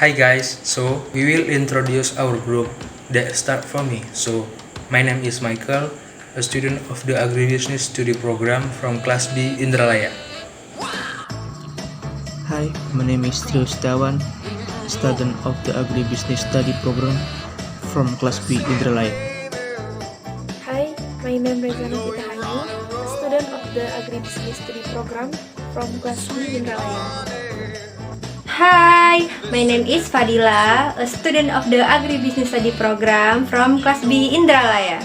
Hi guys, so we will introduce our group that start from me. So my name is Michael, a student of the Agribusiness Study Program from Class B Indralaya. Hi, my name is Trio Setiawan, student of the Agribusiness Study Program from Class B Indralaya. Hi, my name is NOVITA, a student of the Agribusiness Study Program from Class B Indralaya. Hi, my name is FHADILA, a student of the Agribusiness Study Program from Class B Indralaya.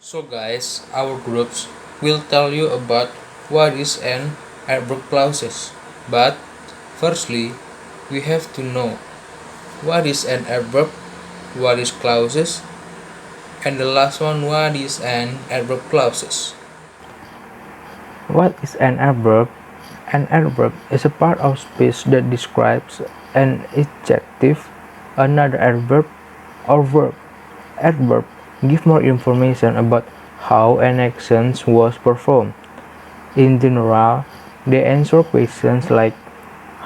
So guys, our groups will tell you about what is an adverb clauses. But firstly, we have to know what is an adverb, what is clauses, and the last one, what is an adverb clauses. What is an adverb? An adverb is a part of speech that describes an adjective, another adverb, or verb. Adverb give more information about how an action was performed. In general, they answer questions like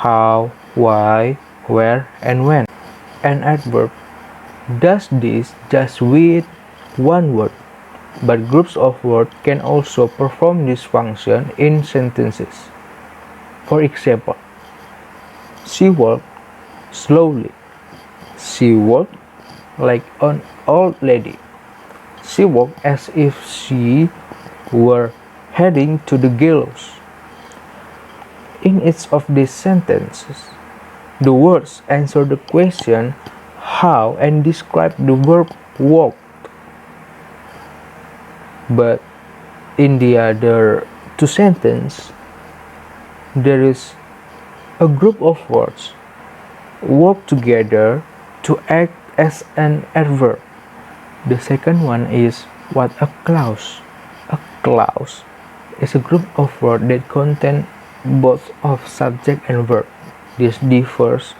how, why, where, and when. An adverb does this just with one word, but groups of words can also perform this function in sentences. For example, she walked slowly. She walked like an old lady. She walked as if she were heading to the gallows. In each of these sentences, the words answer the question how and describe the verb walk. But in the other two sentences, there is a group of words work together to act as an adverb. The second one is what a clause. A clause is a group of words that contain both of subject and verb. This differs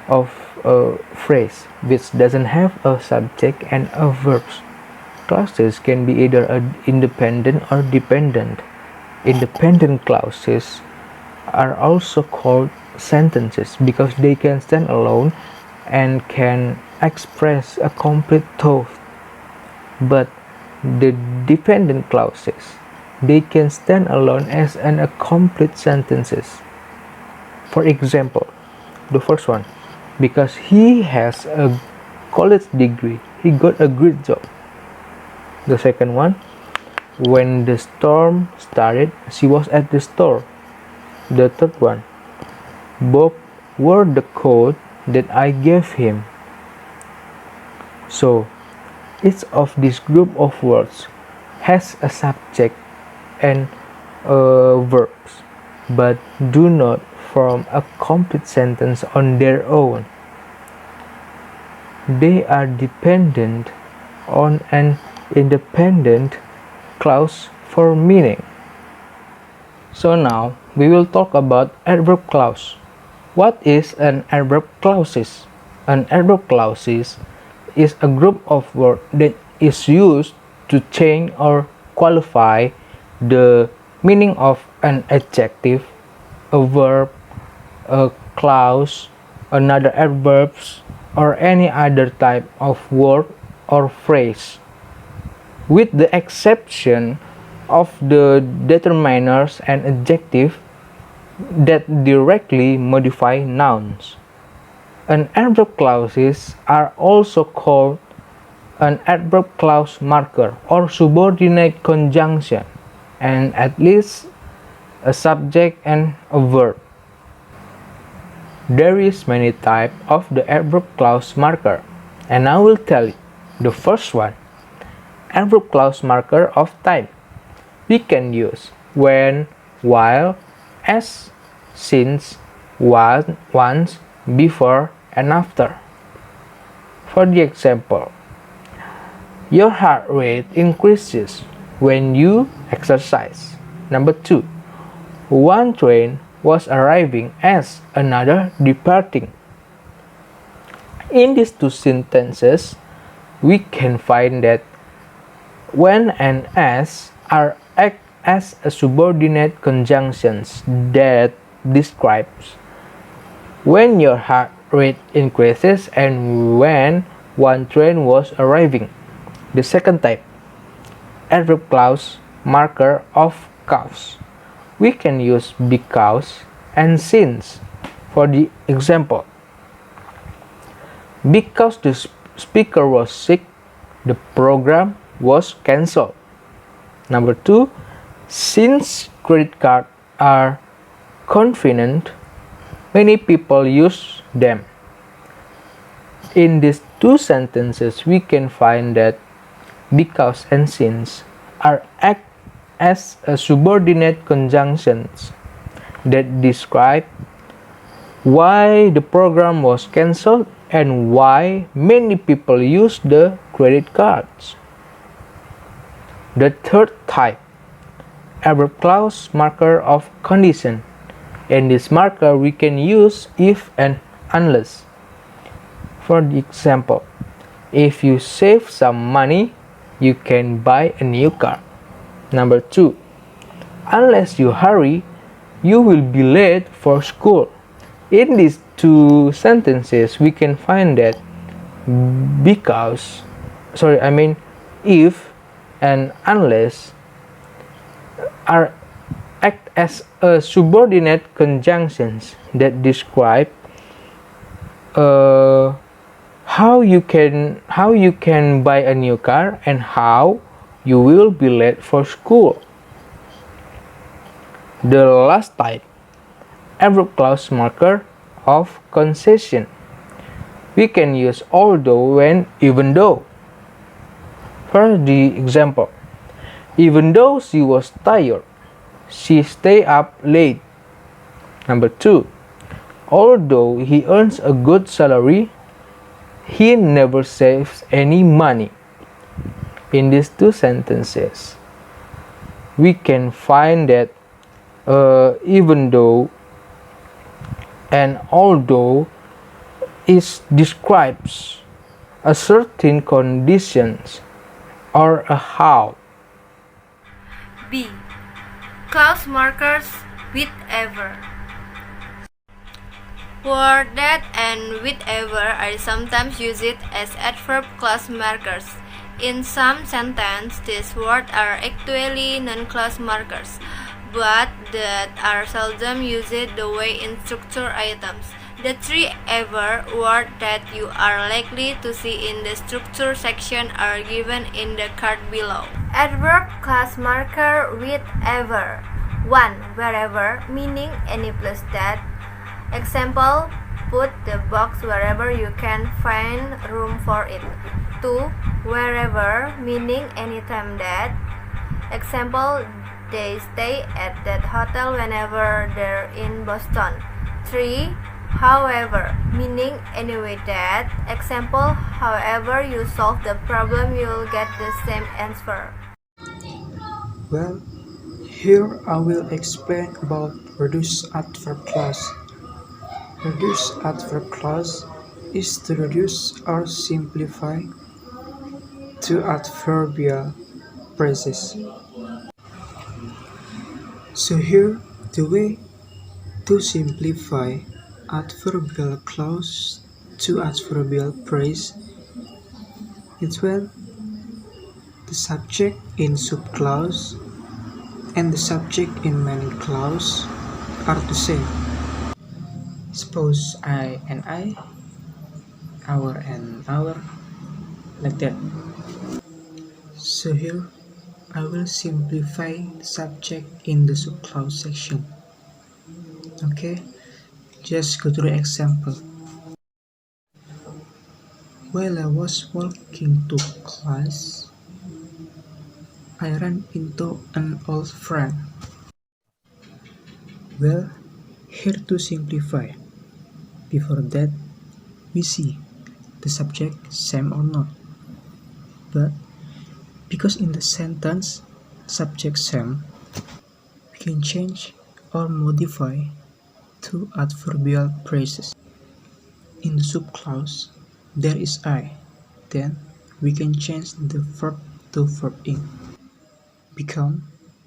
of a phrase which doesn't have a subject and a verb. Clauses can be either independent or dependent. Independent clauses are also called sentences because they can stand alone and can express a complete thought. But the dependent clauses, they can stand alone as a complete sentences. For example, the first one, because he has a college degree, he got a great job. The second one, when the storm started, she was at the store. The third one, Bob wore the coat that I gave him. So, each of these group of words has a subject and verbs, but do not form a complete sentence on their own. They are dependent on an independent clause for meaning. So now we will talk about adverb clause. What is an adverb clauses? An adverb clauses is a group of words that is used to change or qualify the meaning of an adjective, a verb, a clause, another adverbs, or any other type of word or phrase, with the exception of the determiners and adjectives that directly modify nouns. An adverb clauses are also called an adverb clause marker or subordinate conjunction, and at least a subject and a verb. There is many types of the adverb clause marker, and I will tell you. The first one, adverb clause marker of type. We can use when, while, as, since, once, before, and after. For the example, your heart rate increases when you exercise. Number 2, one train was arriving as another departing. In these two sentences, we can find that when and as are act as a subordinate conjunctions that describes when your heart rate increases and when one train was arriving. The second type, adverb clause marker of cause. We can use because and since. For the example, because the speaker was sick, the program was cancelled. Number 2, since credit cards are convenient, many people use them. In these two sentences, we can find that because and since are act as a subordinate conjunctions that describe why the program was cancelled and why many people use the credit cards. The third type, adverb clause marker of condition. In this marker, we can use if and unless. For the example, if you save some money, you can buy a new car. Number 2, unless you hurry, you will be late for school. In these two sentences, we can find that if and unless are act as a subordinate conjunctions that describe how you can buy a new car and how you will be late for school. The last type, adverb clause marker of concession. We can use although and even though. For the example, even though she was tired, she stayed up late. Number 2, although he earns a good salary, he never saves any money. In these two sentences, we can find that even though and although it describes a certain conditions or a how. B. Clause markers with ever. Word that and with ever are sometimes used as adverb clause markers. In some sentences, these words are actually non-clause markers, but that are seldom used the way in structure items. The three ever words that you are likely to see in the structure section are given in the card below. Adverb clause marker with ever. 1. Wherever, meaning any place that. Example, put the box wherever you can find room for it. 2. Wherever, meaning anytime that. Example, they stay at that hotel whenever they're in Boston. 3. However, meaning anyway that. Example, however you solve the problem, you'll get the same answer. Well, here I will explain about reduced adverb clause. Reduced adverb clause is to reduce or simplify to adverbial phrases. So here, the way to simplify adverbial clause to adverbial phrase is when the subject in subclause and the subject in main clause are the same. Suppose I and I, our and our, like that. So here I will simplify the subject in the subclause section. Okay, just go to the example. While I was walking to class, I ran into an old friend. Well, here to simplify. Before that, we see the subject same or not. But because in the sentence subject same, we can change or modify to adverbial phrases. In the subclause, there is I. Then we can change the verb to verb ing. Become,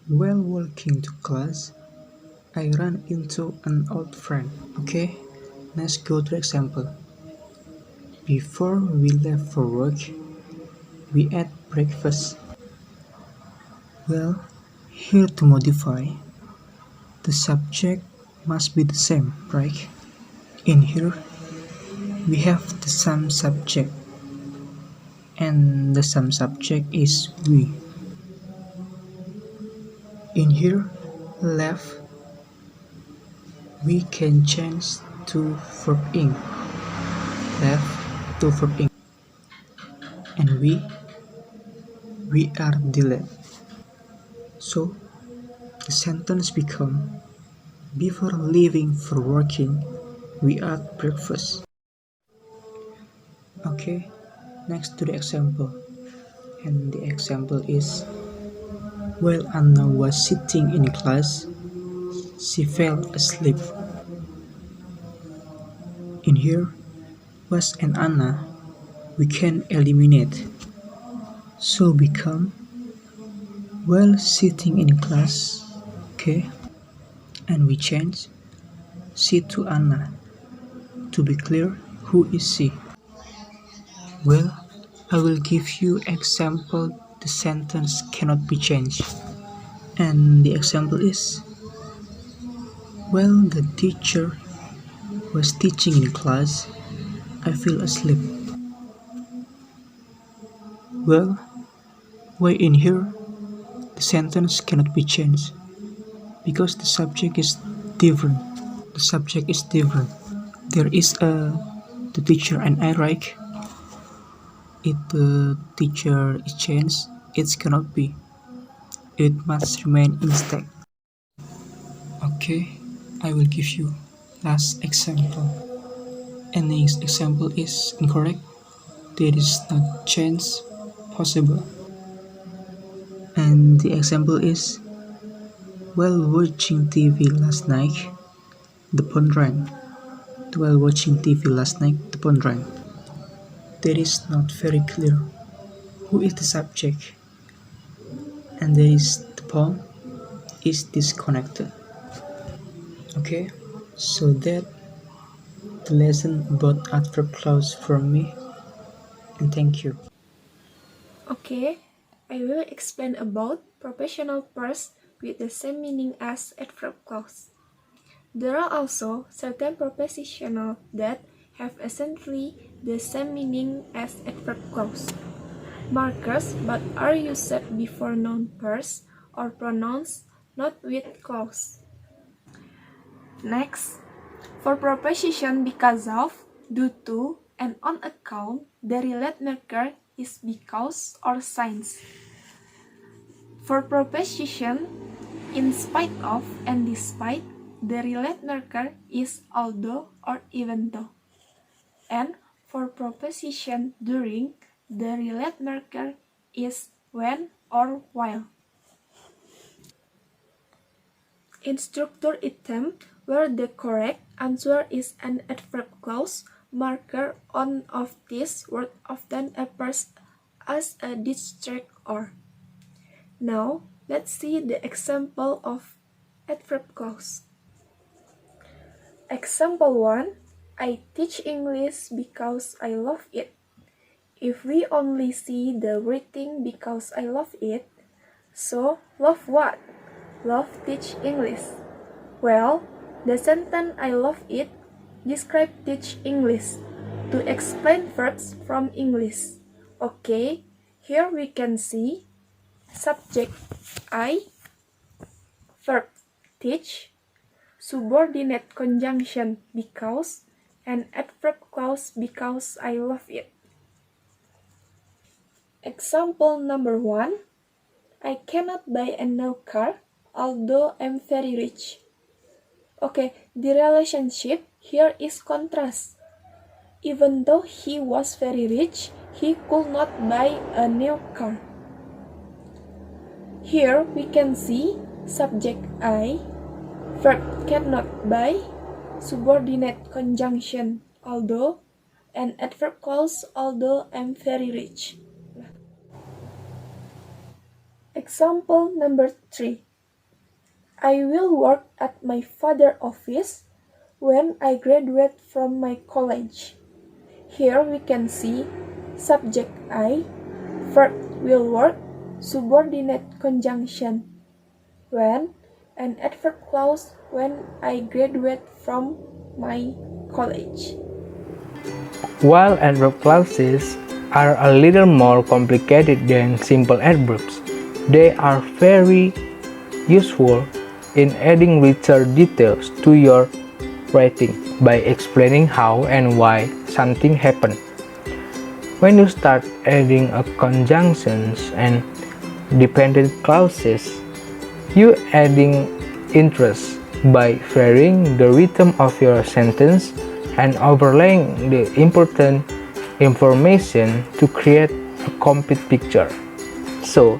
while walking to class, I ran into an old friend. Okay, let's go to example. Before we left for work, we ate breakfast. Well, here to modify, the subject must be the same, right? In here, we have the same subject, and the same subject is we. In here, left, we can change to verb ing. Left to verb ing. And we are delayed. So, the sentence become, before leaving for working, we ate breakfast. Okay, next to the example. And the example is, while Anna was sitting in class, she fell asleep. In here, was and Anna, we can eliminate. So become, while sitting in class, okay, and we change she to Anna. To be clear, who is she? Well, I will give you example the sentence cannot be changed. And the example is, while the teacher was teaching in class, I fell asleep. Well, why in here the sentence cannot be changed? Because the subject is different. The subject is different. There is the teacher and I, right? If the teacher is changed, it cannot be. It must remain intact. Okay, I will give you last example. And the example is incorrect. There is not change possible. And the example is, while watching TV last night, the phone rang. While watching TV last night, the phone rang. That is not very clear. Who is the subject? And there is the phone is disconnected. Okay, so that the lesson about adverb clause from me, and thank you. Okay, I will explain about professional pairs with the same meaning as adverb clause. There are also certain prepositions that have essentially the same meaning as adverb clause. Markers but are used before noun pairs or pronouns, not with clause. Next, for preposition because of, due to, and on account, the relate marker is because or since. For preposition in spite of and despite, the relate marker is although or even though. And for preposition during, the relate marker is when or while. In structure item, where the correct answer is an adverb clause, marker on of this word often appears as a distractor. Now, let's see the example of adverb clause. Example 1. I teach English because I love it. If we only see the writing because I love it, so love what? Love teach English. Well, the sentence I love it describe teach English to explain verbs from English. Okay, here we can see subject I, verb teach, subordinate conjunction because, and adverb clause because I love it. Example number 1. I cannot buy a new car, although I'm very rich. Okay, the relationship here is contrast. Even though he was very rich, he could not buy a new car. Here we can see subject I, verb cannot buy, subordinate conjunction although, an adverb clause, although I'm very rich. Example number 3. I will work at my father's office when I graduate from my college. Here we can see subject I, verb will work, subordinate conjunction when, and adverb clause when I graduate from my college. While adverb clauses are a little more complicated than simple adverbs, they are very useful in adding richer details to your writing by explaining how and why something happened. When you start adding conjunctions and dependent clauses, you adding interest by varying the rhythm of your sentence and overlaying the important information to create a complete picture. So,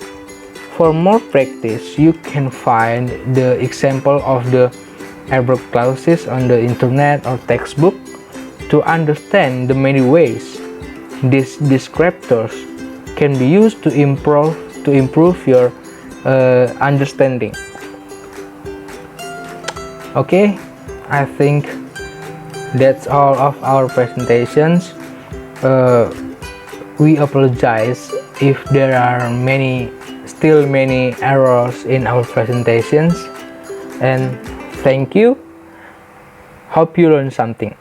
for more practice, you can find the example of the adverb clauses on the internet or textbook to understand the many ways these descriptors can be used to improve your understanding. Okay, I think that's all of our presentations. We apologize if there are still many errors in our presentations, and thank you. Hope you learned something.